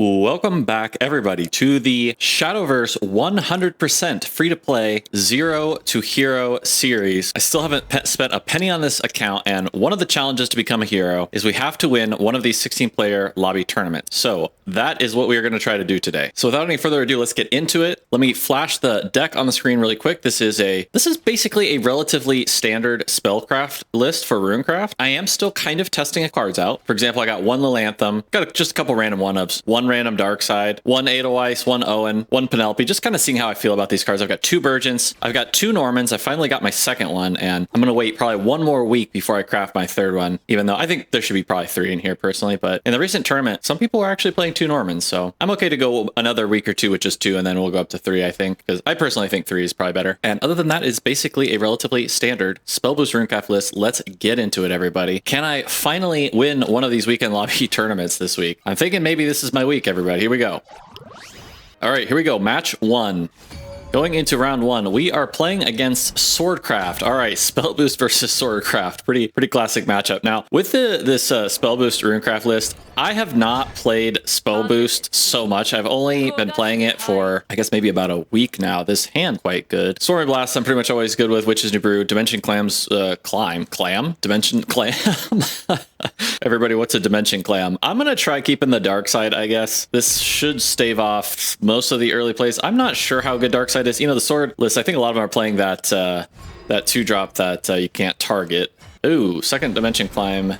Welcome back, everybody, to the Shadowverse 100% free-to-play Zero to Hero series. I still haven't spent a penny on this account, and one of the challenges to become a hero is we have to win one of these 16-player lobby tournaments. So that is what we are going to try to do today. So without any further ado, let's get into it. Let me flash the deck on the screen really quick. This is basically a relatively standard spellcraft list for Runecraft. I am still kind of testing cards out. For example, I got one Lilanthem, got just a couple random one-ups, one random Darkside, one Edelweiss, one Owen, one Penelope, just kind of seeing how I feel about these cards. I've got two Burgents, I've got two Normans, I finally got my second one, and I'm going to wait probably one more week before I craft my third one, even though I think there should be probably three in here personally, but in the recent tournament, some people are actually playing two Normans, so I'm okay to go another week or two with just two, and then we'll go up to three, I think, because I personally think three is probably better. And other than that, is basically a relatively standard Spellboost Runecraft list. Let's get into it, everybody. Can I finally win one of these weekend lobby tournaments this week? I'm thinking maybe this is my week, everybody. Here we go. All right, here we go. Match one. Going into round one, we are playing against Swordcraft. All right, Spellboost versus Swordcraft. Pretty classic matchup. Now, with this Spellboost Runecraft list, I have not played Spellboost so much. I've only been playing it for, I guess, maybe about a week now. This hand quite good. Stormy Blast, I'm pretty much always good with. Witch's New Brew. Dimension Clam's Dimension Clam. Everybody, what's a Dimension Clam? I'm gonna try keeping the dark side, I guess. This should stave off most of the early plays. I'm not sure how good dark side is. You know, the sword list, I think a lot of them are playing that that 2-drop that you can't target. Ooh, second Dimension Climb,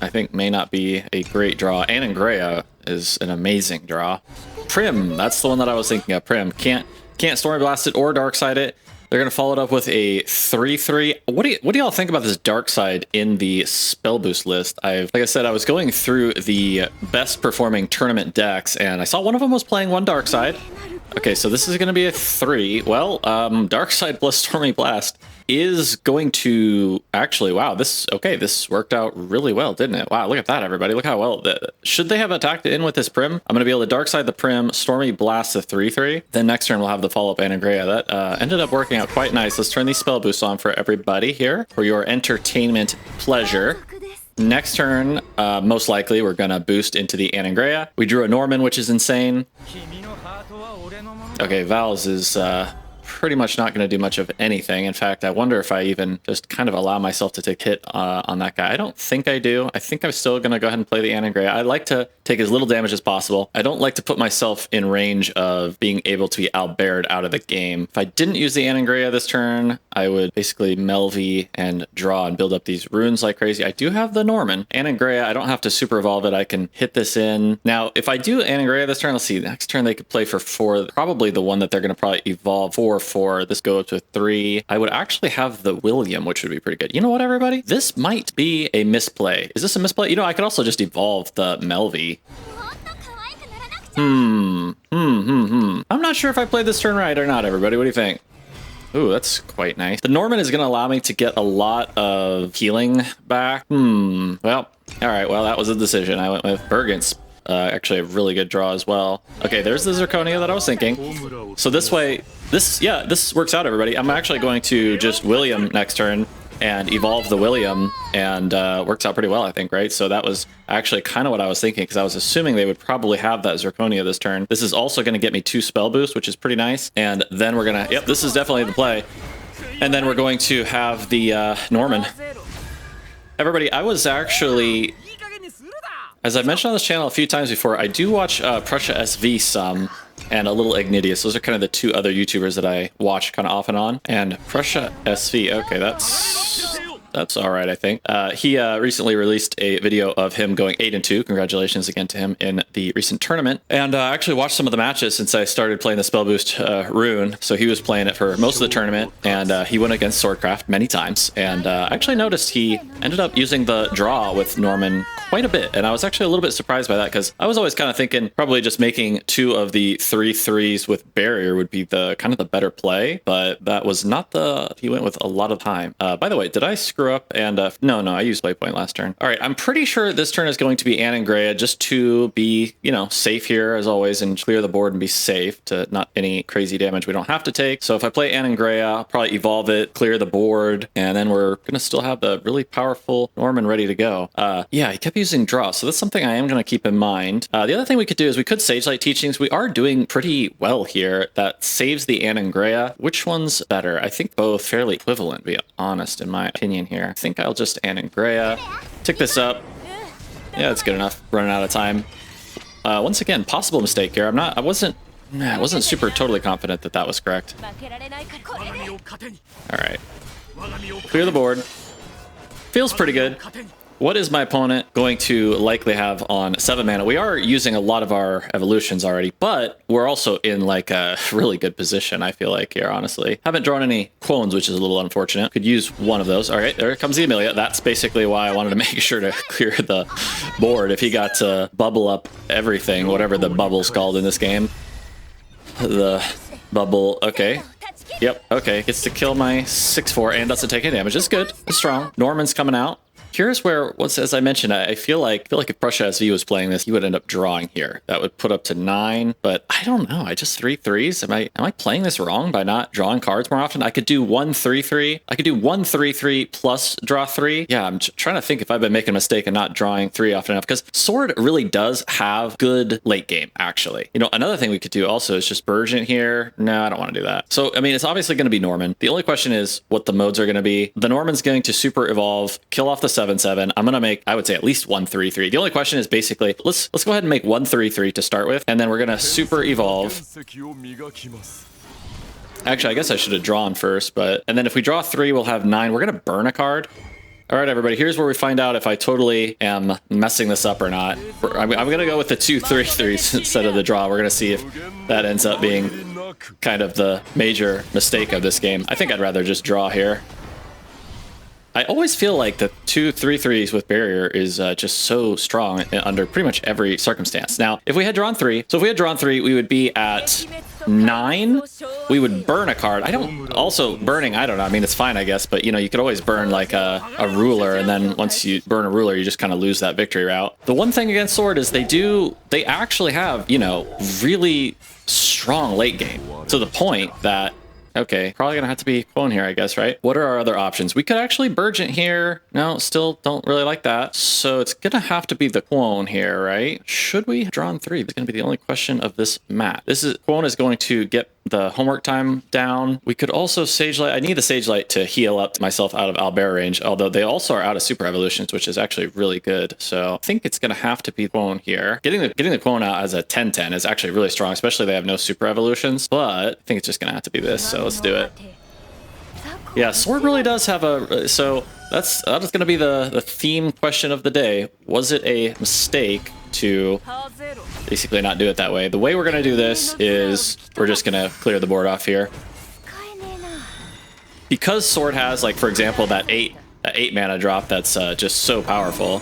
I think may not be a great draw. Anangrea is an amazing draw. Prim, that's the one that I was thinking of. Prim can't Stormy Blast it or dark side it. They're going to follow it up with a 3/3. What do y'all think about this dark side in the Spellboost list? Like I said, I was going through the best performing tournament decks, and I saw one of them was playing one dark side. Okay, so this is going to be a 3. Well, dark side plus Stormy Blast is going to actually, wow, this worked out really well, didn't it? Wow, look at that, everybody. Look how well, should they have attacked it in with this Prim? I'm going to be able to dark side the Prim, Stormy Blast the 3/3. Then next turn we'll have the follow-up Anangrea. That ended up working out quite nice. Let's turn these spell boosts on for everybody here for your entertainment pleasure. Next turn, most likely, we're going to boost into the Anangrea. We drew a Norman, which is insane. Okay, Val's is pretty much not going to do much of anything. In fact, I wonder if I even just kind of allow myself to take hit on that guy. I don't think I do. I think I'm still going to go ahead and play the Anangrea. I like to take as little damage as possible. I don't like to put myself in range of being able to be outbared out of the game. If I didn't use the Anangrea this turn, I would basically Melvy and draw and build up these runes like crazy. I do have the Norman. Anangrea, I don't have to super evolve it. I can hit this in. Now, if I do Anangrea this turn, let's see, next turn they could play for 4, probably the one that they're going to probably evolve 4/4. This go up to 3. I would actually have the William, which would be pretty good. You know what, everybody? This might be a misplay. Is this a misplay? You know, I could also just evolve the Melvy. I'm not sure if I played this turn right or not, everybody. What do you think? Ooh, that's quite nice. The Norman is going to allow me to get a lot of healing back. Well, all right. Well, that was a decision. I went with Burgent's. Actually a really good draw as well. Okay, there's the Zirconia that I was thinking. So this way, this works out, everybody. I'm actually going to just William next turn and evolve the William, and works out pretty well, I think, right? So that was actually kind of what I was thinking, because I was assuming they would probably have that Zirconia this turn. This is also going to get me 2 spell boosts, which is pretty nice. And then we're going to, yep, this is definitely the play. And then we're going to have the Norman. Everybody, I was actually, as I've mentioned on this channel a few times before, I do watch Prussia SV some, and a little Ignidius. Those are kind of the 2 other YouTubers that I watch kind of off and on. And Prussia SV, okay, that's all right, I think. He recently released a video of him going 8-2. Congratulations again to him in the recent tournament. And I actually watched some of the matches since I started playing the Spellboost Rune. So he was playing it for most of the tournament, and he went against Swordcraft many times. And I actually noticed he ended up using the draw with Norman quite a bit. And I was actually a little bit surprised by that, because I was always kind of thinking probably just making 2 of the 3/3s with barrier would be the kind of the better play. But that was not he went with a lot of time. By the way, did I screw up? And no, I used Waypoint last turn. All right, I'm pretty sure this turn is going to be Anangrea, just to be, you know, safe here as always and clear the board and be safe to not any crazy damage we don't have to take. So if I play Anangrea, I'll probably evolve it, clear the board, and then we're gonna still have the really powerful Norman ready to go. Yeah, he kept using draw, so that's something I am going to keep in mind. The other thing we could do is we could Sage Light Teachings. We are doing pretty well here. That saves the Anangrea. Which one's better? I think both fairly equivalent, to be honest, in my opinion here. I think I'll just Anangrea. Tick this up. Yeah, that's good enough. Running out of time. Once again, possible mistake here. I wasn't super totally confident that that was correct. All right. Clear the board. Feels pretty good. What is my opponent going to likely have on 7 mana? We are using a lot of our evolutions already, but we're also in like a really good position, I feel like, here, honestly. Haven't drawn any clones, which is a little unfortunate. Could use one of those. All right, there comes the Amelia. That's basically why I wanted to make sure to clear the board. If he got to bubble up everything, whatever the bubble's called in this game. The bubble, okay. Yep, okay. Gets to kill my 6/4 and doesn't take any damage. It's good. It's strong. Norman's coming out. Here's where, as I mentioned, I feel like if Prussia SV was playing this, he would end up drawing here. That would put up to 9, but I don't know. I just 3/3s. Am I playing this wrong by not drawing cards more often? I could do 1/3/3. I could do 1/3/3 plus draw 3. Yeah, I'm trying to think if I've been making a mistake and not drawing 3 often enough, because Sword really does have good late game, actually. You know, another thing we could do also is just Burgeon here. No, I don't want to do that. So, I mean, it's obviously going to be Norman. The only question is what the modes are going to be. The Norman's going to super evolve, kill off the 7/7. I'm going to make, I would say, at least 1/3/3. The only question is basically, let's go ahead and make 1/3/3 to start with, and then we're going to super evolve. Actually, I guess I should have drawn first, and then if we draw 3, we'll have 9. We're going to burn a card. All right, everybody, here's where we find out if I totally am messing this up or not. I'm going to go with the 2/3/3s instead of the draw. We're going to see if that ends up being kind of the major mistake of this game. I think I'd rather just draw here. I always feel like the 2/3/3s with barrier is just so strong under pretty much every circumstance. Now, if we had drawn 3, we would be at 9. We would burn a card. Burning, I don't know. I mean, it's fine, I guess, but you know, you could always burn like a ruler, and then once you burn a ruler, you just kind of lose that victory route. The one thing against Sword is they actually have, you know, really strong late game, to the point that, okay, probably gonna have to be clone here, I guess, right? What are our other options? We could actually Burgeon here. No, still don't really like that. So it's gonna have to be the clone here, right? Should we draw on 3? That's gonna be the only question of this map. Clone is going to get the homework time down. We could also Sage Light. I need the Sage Light to heal up myself out of Albert range, although they also are out of super evolutions, which is actually really good. So I think it's gonna have to be clone here. Getting the clone out as a 10/10 is actually really strong, especially they have no super evolutions, but I think it's just gonna have to be this, so let's do it. Yeah, Sword really does have so that's gonna be the theme question of the day. Was it a mistake to basically not do it that way? The way we're gonna do this is we're just gonna clear the board off here. Because Sword has, like, for example, that 8 mana drop that's just so powerful.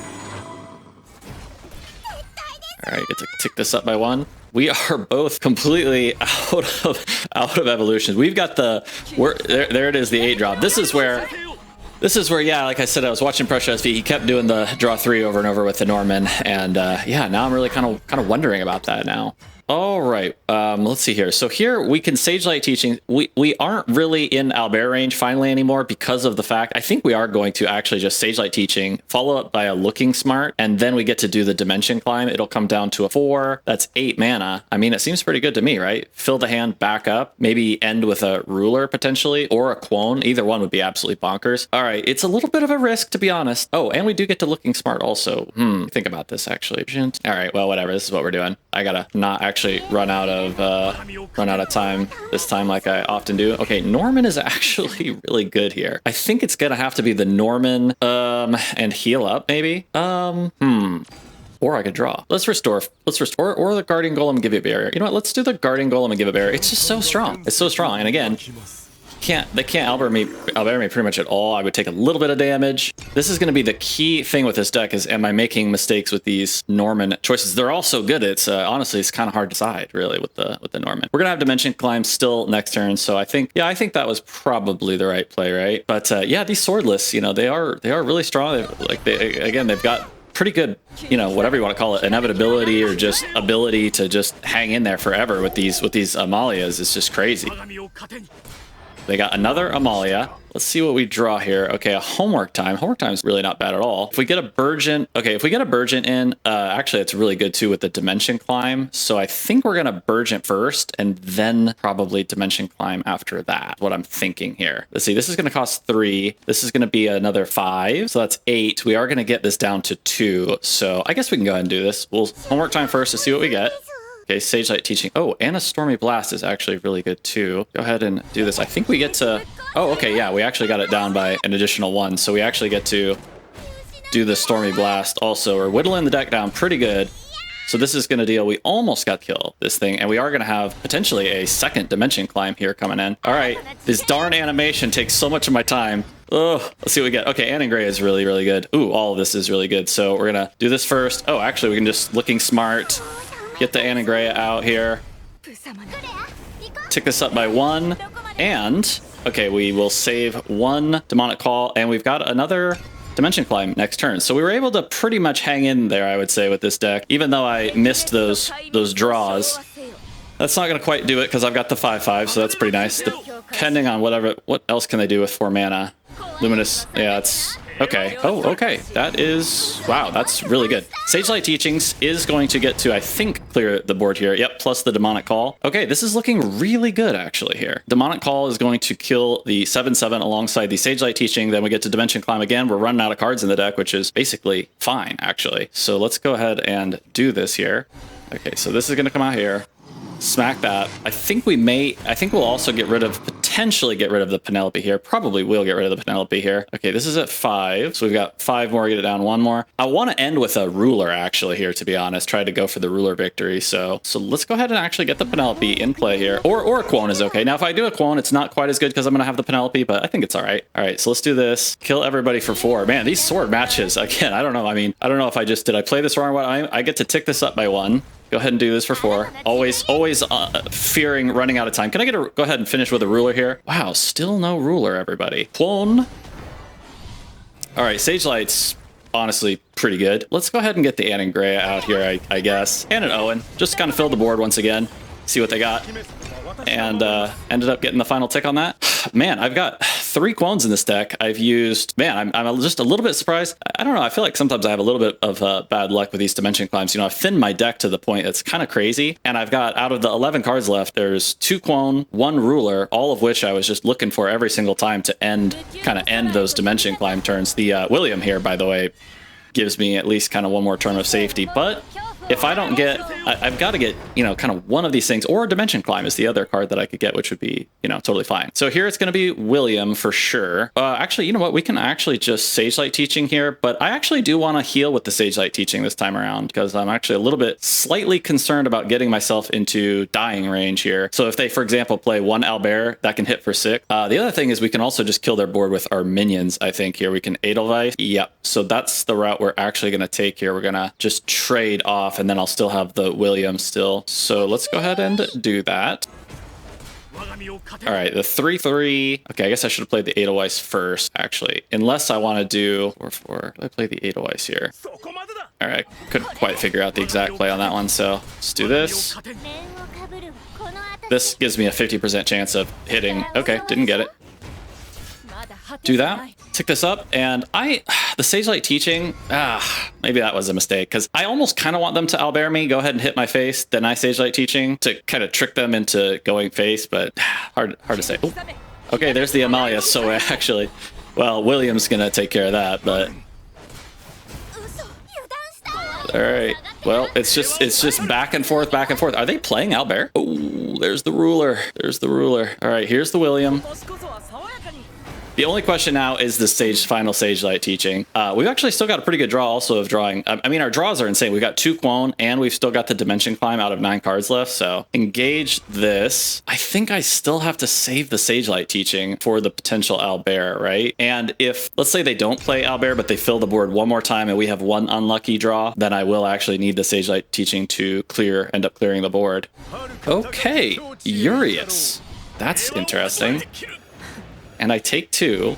All right, get to tick this up by 1. We are both completely out of evolutions. We've got there it is, the 8 drop. This is where, yeah, like I said, I was watching Prussia SV. He kept doing the draw 3 over and over with the Norman, and yeah, now I'm really kind of wondering about that now. All right, let's see here. So here we can Sage Light Teaching. We aren't really in Albert range finally anymore because of the fact, I think we are going to actually just Sage Light Teaching, follow up by a Looking Smart, and then we get to do the Dimension Climb. It'll come down to a 4. That's 8 mana. I mean, it seems pretty good to me, right? Fill the hand back up, maybe end with a Ruler potentially, or a Clone. Either one would be absolutely bonkers. All right, it's a little bit of a risk, to be honest. Oh, and we do get to Looking Smart also. Think about this, actually. All right, well, whatever. This is what we're doing. I gotta not actually run out of time this time like I often do. Okay, Norman is actually really good here. I think it's gonna have to be the Norman and heal up maybe. Or I could draw. Let's restore, or the Guardian Golem and give it barrier. You know what? Let's do the Guardian Golem and give it barrier. It's just so strong. It's so strong. And again, they can't Albert me pretty much at all. I would take a little bit of damage. This is going to be the key thing with this deck is, am I making mistakes with these Norman choices? They're all so good. It's honestly, it's kind of hard to decide really with the Norman. We're gonna have Dimension Climb still next turn, so I think that was probably the right play, right? But yeah, these swordless, you know, they are really strong. They've got pretty good, you know, whatever you want to call it, inevitability or just ability to just hang in there forever with these Amalias. It's just crazy. They got another Amalia. Let's see what we draw here. Okay, a homework time. Homework time is really not bad at all. If we get a Burgeon, okay, if we get a Burgeon in, actually it's really good too with the Dimension Climb. So I think we're gonna Burgeon first and then probably Dimension Climb after that. What I'm thinking here. Let's see, this is gonna cost 3. This is gonna be another 5. So that's 8. We are gonna get this down to 2. So I guess we can go ahead and do this. We'll homework time first to see what we get. Okay, Sage Light Teaching. Oh, and a Stormy Blast is actually really good too. Go ahead and do this. I think we get to... Oh, okay, yeah, we actually got it down by an additional 1. So we actually get to do the Stormy Blast also. We're whittling the deck down pretty good. So this is going to deal... We almost got killed this thing, and we are going to have potentially a second Dimension Climb here coming in. All right, this darn animation takes so much of my time. Oh, let's see what we get. Okay, Anne and Gray is really, really good. Ooh, all of this is really good. So we're going to do this first. Oh, actually, we can just Looking Smart... Get the Anne and Gray out here. Tick this up by 1. And, okay, we will save 1 Demonic Call, and we've got another Dimension Climb next turn. So we were able to pretty much hang in there, I would say, with this deck, even though I missed those draws. That's not going to quite do it because I've got the 5/5, so that's pretty nice. Depending on what else can they do with 4 mana? Luminous, yeah, it's... Okay. Oh, okay. That is... Wow, that's really good. Sage Light Teachings is going to get to, I think, clear the board here. Yep, plus the Demonic Call. Okay, this is looking really good, actually, here. Demonic Call is going to kill the 7/7 alongside the Sage Light Teaching. Then we get to Dimension Climb again. We're running out of cards in the deck, which is basically fine, actually. So let's go ahead and do this here. Okay, so this is going to come out here. Smack that. I think we'll also potentially get rid of the Penelope here. Probably will get rid of the Penelope here. Okay, this is at 5. So we've got 5 more, get it down 1 more. I want to end with a Ruler actually here, to be honest. Try to go for the Ruler victory. So let's go ahead and actually get the Penelope in play here. Or a Quone is okay. Now if I do a Quone, it's not quite as good because I'm going to have the Penelope, but I think it's all right. All right, so let's do this. Kill everybody for 4. Man, these sword matches, again, I don't know. I mean, I don't know if did I play this wrong or what? I get to tick this up by 1. Go ahead and do this for 4. Always fearing running out of time. Can I go ahead and finish with a Ruler here? Wow, still no Ruler, everybody. Quone. All right, Sage Light's honestly pretty good. Let's go ahead and get the Anne and Gray out here, I guess. And an Owen. Just kind of fill the board once again. See what they got. And ended up getting the final tick on that. Man, I've got 3 Quones in this deck. I've used... Man, I'm just a little bit surprised. I don't know. I feel like sometimes I have a little bit of bad luck with these Dimension Climbs. You know, I've thinned my deck to the point that's kind of crazy. And I've got, out of the 11 cards left, there's 2 Quone, 1 Ruler, all of which I was just looking for every single time to end those Dimension Climb turns. The William here, by the way, gives me at least kind of 1 more turn of safety. But if I don't get... I've got to get, you know, kind of one of these things, or a Dimension Climb is the other card that I could get, which would be, you know, totally fine. So here it's going to be William for sure. Actually, you know what? We can actually just Sage Light Teaching here, but I actually do want to heal with the Sage Light Teaching this time around because I'm actually a little bit slightly concerned about getting myself into dying range here. So if they, for example, play 1 Owlbear, that can hit for 6. The other thing is we can also just kill their board with our minions, I think, here. We can Edelweiss. Yep. So that's the route we're actually going to take here. We're going to just trade off, and then I'll still have the William still. So let's go ahead and do that. All right, the 3/3. Okay, I guess I should have played the Edelweiss first, actually. Unless I want to do 4/4. I play the Edelweiss here. All right, couldn't quite figure out the exact play on that one, so let's do this. This gives me a 50% chance of hitting. Okay, didn't get it. Do that. Tick this up, and the Sage Light Teaching, maybe that was a mistake, because I almost kind of want them to Owlbear me, go ahead and hit my face, then I Sage Light Teaching to kind of trick them into going face, but hard to say. Ooh. Okay, there's the Amalia, so actually, well, William's gonna take care of that, but... All right, well, it's just back and forth, back and forth. Are they playing Owlbear? Oh, there's the Ruler, there's the Ruler. All right, here's the William. The only question now is the final Sage Light Teaching. We've actually still got a pretty good draw also of drawing. I mean, our draws are insane. We've got 2 Quone, and we've still got the Dimension Climb out of 9 cards left. So engage this. I think I still have to save the Sage Light Teaching for the potential Owlbear, right? And if, let's say they don't play Owlbear, but they fill the board 1 more time and we have 1 unlucky draw, then I will actually need the Sage Light Teaching to end up clearing the board. Okay, Urius. That's interesting. and I take 2.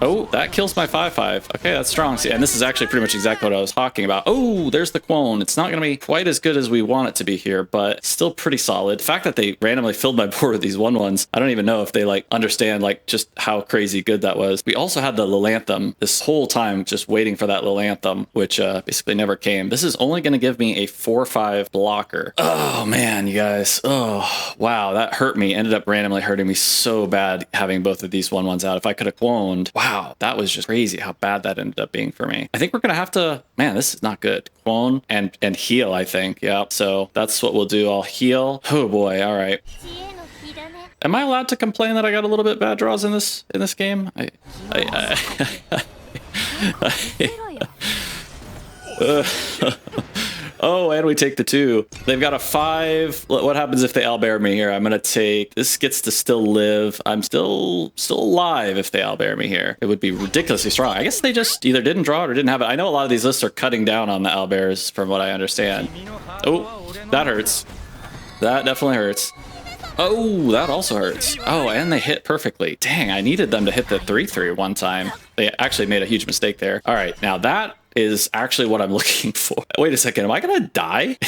Oh, that kills my 5/5. Okay, that's strong. See, and this is actually pretty much exactly what I was talking about. Oh, there's the clone. It's not going to be quite as good as we want it to be here, but still pretty solid. The fact that they randomly filled my board with these 1/1s, I don't even know if they like understand like just how crazy good that was. We also had the Lilanthem this whole time, just waiting for that Lilanthem, which basically never came. This is only going to give me a 4/5 blocker. Oh man, you guys. Oh, wow, that hurt me. Ended up randomly hurting me so bad having both of these 1/1s out. If I could have cloned, wow, that was just crazy how bad that ended up being for me. I think we're gonna have to, man, this is not good. Clone and heal, I think. Yeah, so that's what we'll do. I'll heal. Oh boy, all right. Am I allowed to complain that I got a little bit bad draws in this game? Oh, and we take the 2. They've got a 5. What happens if they owlbear me here? I'm gonna take, this gets to still live. I'm still alive if they owlbear me here. It would be ridiculously strong. I guess they just either didn't draw it or didn't have it. I know a lot of these lists are cutting down on the owlbears from what I understand. Oh, that hurts. That definitely hurts. Oh, that also hurts. Oh, and they hit perfectly. Dang, I needed them to hit the 3/3 one time. They actually made a huge mistake there. All right, now that is actually what I'm looking for. Wait a second, am I gonna die?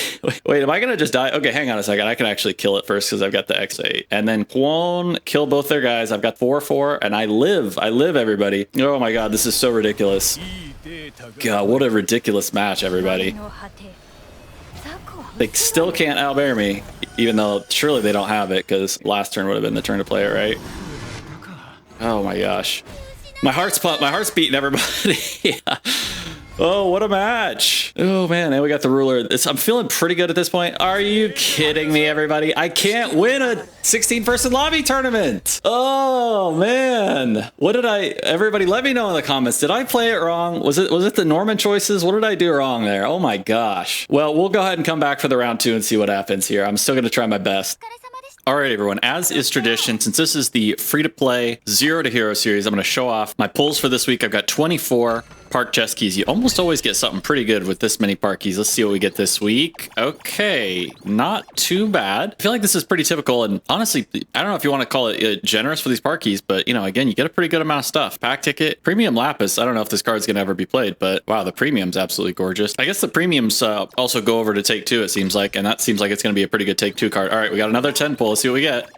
Wait, am I gonna just die? Okay, hang on a second. I can actually kill it first because I've got the X8. And then clone, kill both their guys. I've got 4/4, and I live. I live, everybody. Oh my god, this is so ridiculous. God, what a ridiculous match, everybody. They still can't outbear me, even though surely they don't have it, because last turn would have been the turn to play it, right? Oh my gosh. My heart's pumped. My heart's beating, everybody. Yeah. Oh, what a match. Oh, man. And we got the ruler. I'm feeling pretty good at this point. Are you kidding me, everybody? I can't win a 16-person lobby tournament. Oh, man. What did everybody let me know in the comments. Did I play it wrong? Was it the Norman choices? What did I do wrong there? Oh, my gosh. Well, we'll go ahead and come back for the round 2 and see what happens here. I'm still going to try my best. All right, everyone, as is tradition, since this is the free-to-play 0 to Hero series, I'm going to show off my pulls for this week. I've got 24 park chest keys. You almost always get something pretty good with this many park keys. Let's see what we get this week. Okay, not too bad. I feel like this is pretty typical, and honestly, I don't know if you want to call it generous for these park keys, but, you know, again, you get a pretty good amount of stuff. Pack ticket, premium lapis. I don't know if this card's going to ever be played, but wow, the premium's absolutely gorgeous. I guess the premiums also go over to take 2, it seems like, and that seems like it's going to be a pretty good take 2 card. All right, we got another 10 pull. Let's see what we get.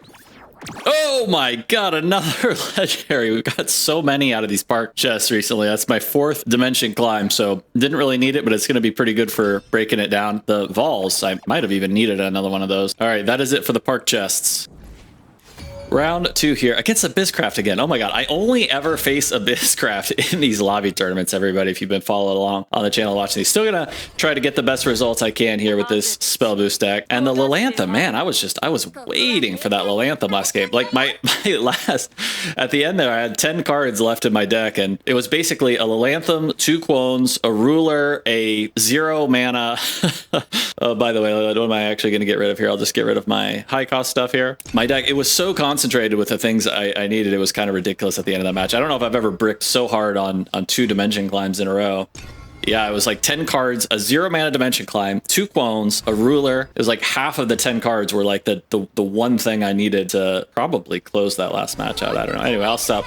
Oh my god, another legendary. We've got so many out of these park chests recently. That's my 4th dimension climb, so didn't really need it, but it's going to be pretty good for breaking it down. The Vols, I might have even needed another one of those. All right, that is it for the park chests. Round 2 here against Abysscraft again. Oh my god, I only ever face Abysscraft in these lobby tournaments, everybody, if you've been following along on the channel watching these. Still gonna try to get the best results I can here with this Spellboost deck. And the Lilanthem, man, I was waiting for that Lilanthem last game. Like my last, at the end there, I had 10 cards left in my deck, and it was basically a Lilanthem, 2 clones, a ruler, a 0 mana. Oh, by the way, what am I actually gonna get rid of here? I'll just get rid of my high cost stuff here. My deck, it was so concentrated with the things I needed. It was kind of ridiculous at the end of that match. I don't know if I've ever bricked so hard on 2 dimension climbs in a row. Yeah, it was like 10 cards, a 0 mana dimension climb, 2 clones, a ruler. It was like half of the 10 cards were like the one thing I needed to probably close that last match out. I don't know. Anyway, I'll stop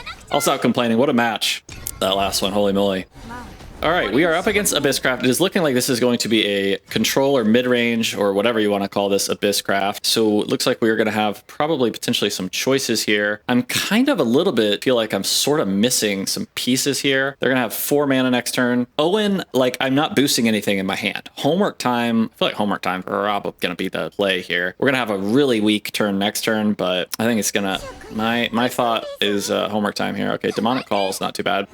complaining. What a match. That last one, holy moly. All right, we are up against Abysscraft. It is looking like this is going to be a control or mid-range or whatever you want to call this Abysscraft. So it looks like we're going to have probably potentially some choices here. I'm kind of a little bit, feel like I'm sort of missing some pieces here. They're going to have 4 mana next turn. Owen, like I'm not boosting anything in my hand. Homework time, I feel like homework time for Rob going to be the play here. We're going to have a really weak turn next turn, but I think it's going to, my thought is homework time here. Okay, Demonic Call is not too bad.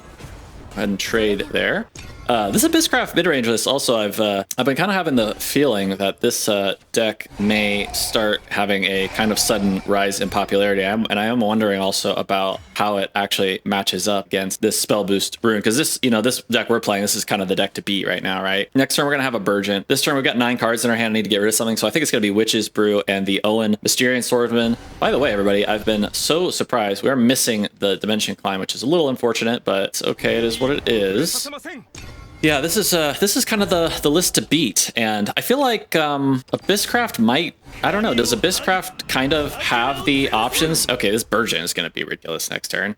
Go ahead and trade there. This Abysscraft mid-range list also, I've been kind of having the feeling that this deck may start having a kind of sudden rise in popularity. And I am wondering also about how it actually matches up against this Spellboost Rune, because this, you know, this deck we're playing, this is kind of the deck to beat right now, right? Next turn we're gonna have a Burgent. This turn we've got 9 cards in our hand. I need to get rid of something, so I think it's gonna be Witch's Brew and the Owen Mysterian Swordsman. By the way, everybody, I've been so surprised. We're missing the Dimension Climb, which is a little unfortunate, but it's okay. It is what it is. Yeah, this is kind of the list to beat, and I feel like Abysscraft might. I don't know. Does Abysscraft kind of have the options? Okay, this Burgeon is going to be ridiculous next turn.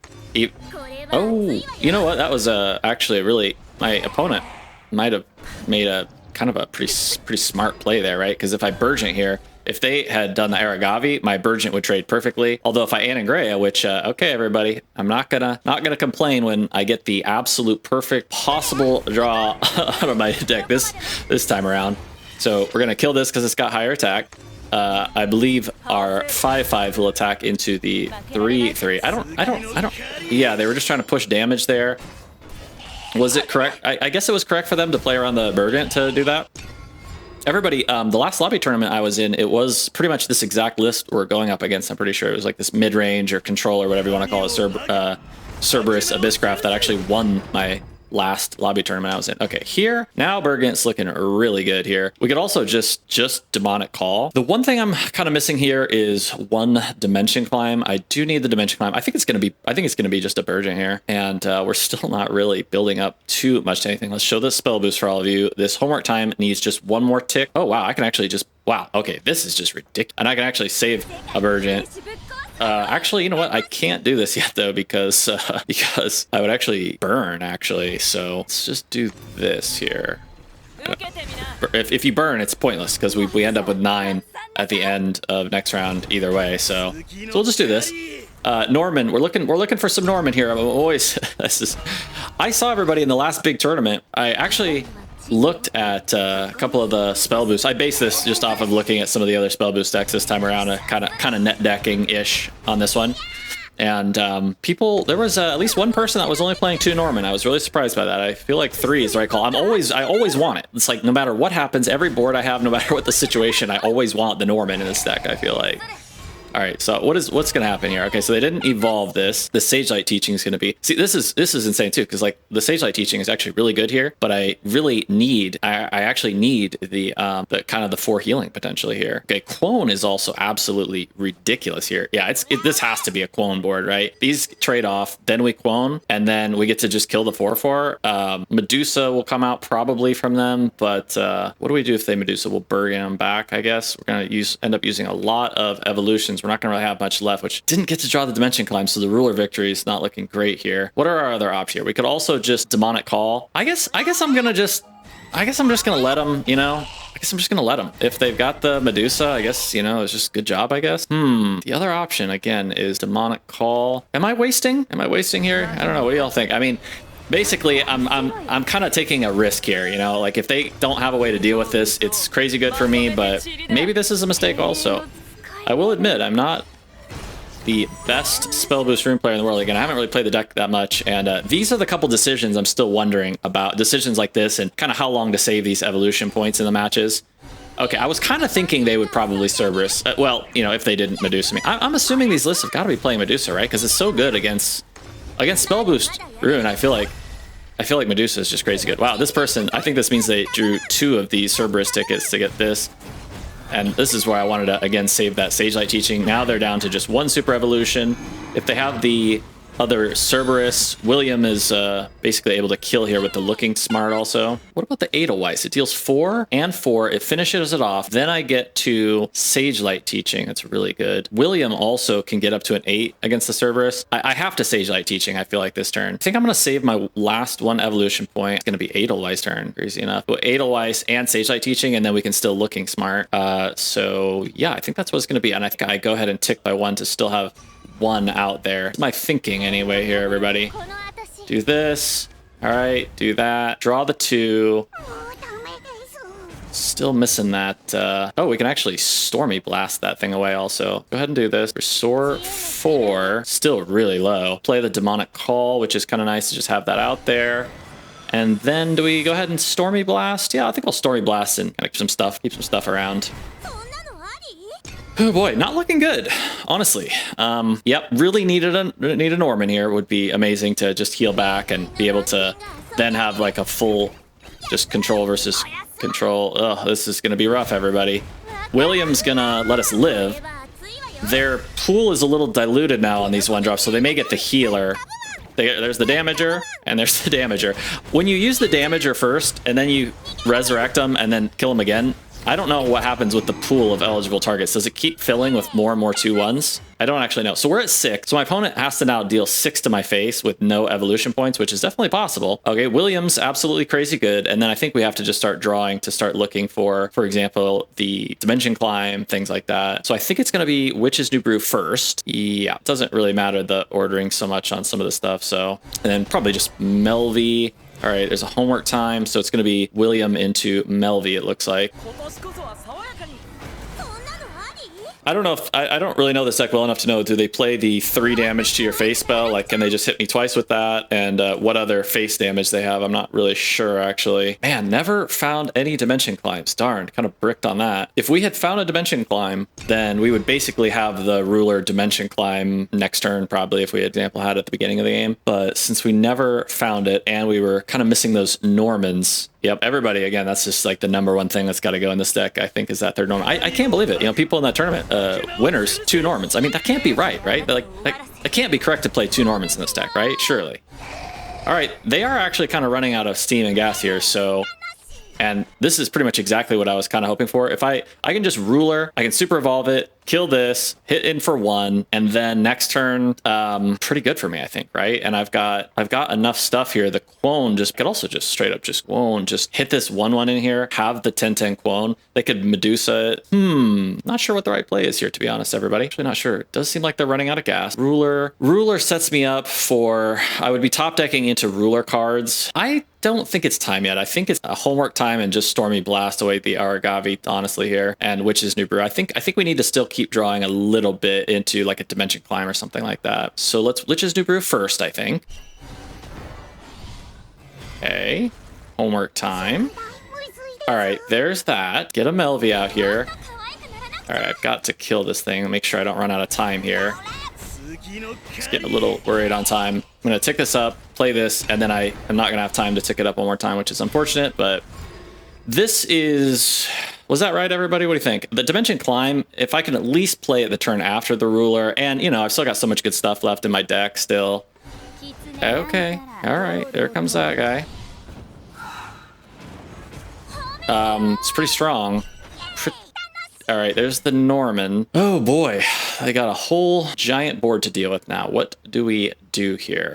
Oh, you know what? That was actually really, my opponent might have made a kind of a pretty smart play there, right? Because if I Burgeon here, if they had done the Aragavi, my Burgeon would trade perfectly. Although if I Anangrea, which okay, everybody, I'm not gonna complain when I get the absolute perfect possible draw out of my deck this time around. So we're gonna kill this because it's got higher attack. I believe our 5/5 will attack into the 3/3. I don't. Yeah, they were just trying to push damage there. Was it correct? I guess it was correct for them to play around the Burgent to do that. Everybody, the last lobby tournament I was in, it was pretty much this exact list we're going up against. I'm pretty sure it was like this mid-range or control or whatever you want to call it, Cerberus Abysscraft that actually won my last lobby tournament I was in. Okay, here, now Burgent's looking really good here. We could also just Demonic Call. The one thing I'm kind of missing here is one Dimension Climb. I do need the Dimension Climb. I think it's gonna be just a Burgent here, and we're still not really building up too much to anything. Let's show this spell boost for all of you. This homework time needs just one more tick. Oh wow, I can actually just, wow, okay, this is just ridiculous. And I can actually save a Burgent. Actually, you know what? I can't do this yet though because I would actually burn actually. So let's just do this here. If you burn, it's pointless because we end up with 9 at the end of next round either way. So we'll just do this. Norman, we're looking for some Norman here. I'm always I saw everybody in the last big tournament. I actually looked at a couple of the spell boosts. I based this just off of looking at some of the other spell boost decks this time around, kind of net decking ish on this one. And there was at least one person that was only playing 2 Norman. I was really surprised by that. I feel like 3 is the right call. I always want it. It's like no matter what happens, every board I have, no matter what the situation, I always want the Norman in this deck. I feel like. All right, so what's gonna happen here? Okay, so they didn't evolve this. The Sage Light teaching is gonna be, see, this is insane too, because like the Sage Light teaching is actually really good here, but I actually need the kind of the 4 healing potentially here. Okay, Clone is also absolutely ridiculous here. Yeah, this has to be a Clone board, right? These trade off, then we Clone, and then we get to just kill the 4/4. Medusa will come out probably from them, but what do we do if they Medusa? We'll Burgen them back, I guess. We're gonna end up using a lot of evolutions. We're not going to really have much left, which didn't get to draw the Dimension Climb, so the Ruler Victory is not looking great here. What are our other options here? We could also just Demonic Call. I guess I'm just going to let them, you know? I guess I'm just going to let them. If they've got the Medusa, I guess, you know, it's just good job, I guess. The other option, again, is Demonic Call. Am I wasting? Here? I don't know. What do y'all think? I mean, basically, I'm kind of taking a risk here, you know? Like, if they don't have a way to deal with this, it's crazy good for me, but maybe this is a mistake also. I will admit, I'm not the best Spellboost Rune player in the world. Again, I haven't really played the deck that much, and these are the couple decisions I'm still wondering about. Decisions like this and kind of how long to save these evolution points in the matches. Okay, I was kind of thinking they would probably Cerberus. Well, you know, if they didn't Medusa me. I'm assuming these lists have got to be playing Medusa, right? Because it's so good against Spellboost Rune. I feel like Medusa is just crazy good. Wow, this person, I think this means they drew 2 of these Cerberus tickets to get this. And this is where I wanted to, again, save that Sage Light teaching. Now they're down to just 1 super evolution. If they have the other Cerberus, William is basically able to kill here with the Looking Smart also. What about the Edelweiss? It deals 4 and 4. It finishes it off. Then I get to Sage Light teaching. That's really good. William also can get up to an 8 against the Cerberus. I have to Sage Light teaching, I feel like, this turn. I think I'm going to save my last 1 evolution point. It's going to be Edelweiss turn, crazy enough. But Edelweiss and Sage Light teaching, and then we can still Looking Smart. So yeah, I think that's what it's going to be. And I think I go ahead and tick by 1 to still have 1 out there. My thinking anyway here, everybody. Do this. All right, do that. Draw the 2. Still missing that. Oh, we can actually Stormy Blast that thing away also. Go ahead and do this. Restore 4. Still really low. Play the Demonic Call, which is kind of nice to just have that out there. And then do we go ahead and Stormy Blast? Yeah, I think I'll Stormy Blast and kind of keep some stuff around. Oh boy, not looking good, honestly. Yep, really need a Norman here. Would be amazing to just heal back and be able to then have like a full just control versus control. Ugh, this is gonna be rough, everybody. William's gonna let us live. Their pool is a little diluted now on these 1-drops, so they may get the healer. There's the damager, and there's the damager. When you use the damager first, and then you resurrect them, and then kill them again, I don't know what happens with the pool of eligible targets. Does it keep filling with more and more 2-1s? I don't actually know. So we're at 6. So my opponent has to now deal 6 to my face with no evolution points, which is definitely possible. Okay, William's absolutely crazy good. And then I think we have to just start drawing to start looking for example, the Dimension Climb, things like that. So I think it's going to be Witch's New Brew first. Yeah, it doesn't really matter the ordering so much on some of the stuff. So, and then probably just Melvy. All right, there's a homework time, so it's going to be William into Melvy, it looks like. I don't know if I don't really know this deck well enough to know, do they play the 3 damage to your face spell? Like, can they just hit me twice with that? And what other face damage they have? I'm not really sure, actually. Man, never found any Dimension Climbs. Darn, kind of bricked on that. If we had found a Dimension Climb, then we would basically have the ruler Dimension Climb next turn, probably, if we, for example, had it at the beginning of the game. But since we never found it, and we were kind of missing those Normans. Yep, everybody, again, that's just like the #1 thing that's got to go in this deck, I think, is that they're Norman. I can't believe it. You know, people in that tournament, winners, 2 Normans. I mean, that can't be right? Like, it can't be correct to play 2 Normans in this deck, right? Surely. All right, they are actually kind of running out of steam and gas here, so... And this is pretty much exactly what I was kind of hoping for. If I can just ruler, I can super evolve it, kill this, hit in for 1, and then next turn, pretty good for me, I think, right? And I've got enough stuff here. The Quone could also just straight up just Quone, just hit this 1/1 in here, have the 10/10 Quone. They could Medusa it. Not sure what the right play is here, to be honest, everybody. Actually not sure. It does seem like they're running out of gas. Ruler sets me up for, I would be top decking into ruler cards. I don't think it's time yet. I think it's a homework time and just Stormy Blast away the Aragavi, honestly, here, and Witch's New Brew. I think we need to still keep drawing a little bit into like a Dimension Climb or something like that. So let's Witch's New Brew first, I think. Okay, homework time. All right, there's that. Get a Melvy out here. All right, I've got to kill this thing. Make sure I don't run out of time here. Just getting a little worried on time. I'm going to tick this up, play this, and then I'm not going to have time to tick it up one more time, which is unfortunate, but this is... Was that right, everybody? What do you think? The Dimension Climb, if I can at least play it the turn after the ruler, and, you know, I've still got so much good stuff left in my deck still. Okay, all right, there comes that guy. It's pretty strong. All right, there's the Norman. Oh boy, I got a whole giant board to deal with now. What do we do here?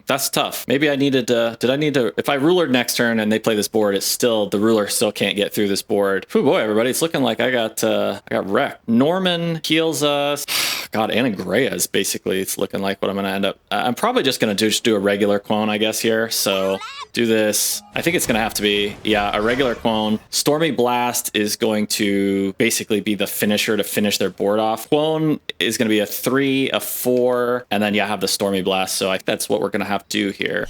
That's tough. Maybe I needed to, did I need to, if I rulered next turn and they play this board, it's still, the ruler still can't get through this board. Oh boy, everybody, it's looking like I got wrecked. Norman heals us. God, Anagrea is basically, it's looking like what I'm gonna end up. I'm probably just gonna do a regular Quone, I guess, here. So do this. I think it's gonna have to be, yeah, a regular Quone. Stormy Blast is going to basically be the finisher to finish their board off. Quone is gonna be a 3, a 4, and then yeah, have the Stormy Blast. So I think that's what we're gonna have to do here.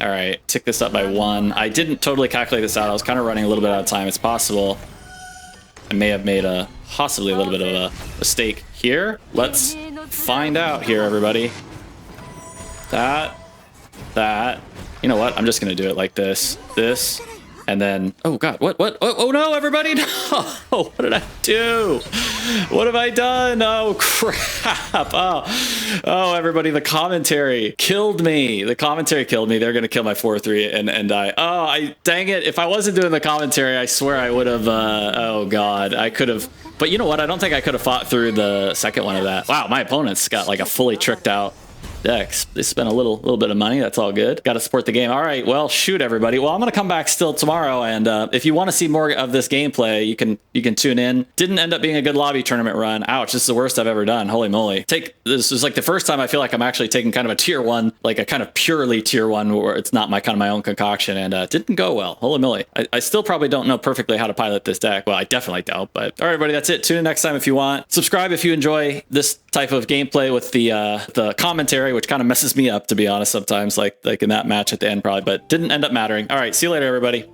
All right, tick this up by 1. I didn't totally calculate this out. I was kind of running a little bit out of time. It's possible I may have made possibly a little bit of a mistake here. Let's find out here, everybody. That. You know what? I'm just gonna do it like this, and then, oh God, what? Oh no, everybody, no! What did I do? What have I done? Oh crap! Oh, everybody, the commentary killed me. The commentary killed me. They're gonna kill my 4-3 and die. Oh, dang it! If I wasn't doing the commentary, I swear I would have. Oh God, I could have. But you know what? I don't think I could have fought through the second one of that. Wow, my opponent's got like a fully tricked out decks. They spent a little bit of money. That's all good. Got to support the game. All right. Well, shoot, everybody. Well, I'm going to come back still tomorrow, and if you want to see more of this gameplay, you can tune in. Didn't end up being a good lobby tournament run. Ouch! This is the worst I've ever done. Holy moly! This is like the first time I feel like I'm actually taking kind of a tier 1, like a kind of purely tier 1, where it's not my kind of my own concoction, and didn't go well. Holy moly! I still probably don't know perfectly how to pilot this deck. Well, I definitely don't. But all right, everybody, that's it. Tune in next time if you want. Subscribe if you enjoy this type of gameplay with the commentary, which kind of messes me up, to be honest, sometimes, like in that match at the end probably, but didn't end up mattering. All right, see you later, everybody.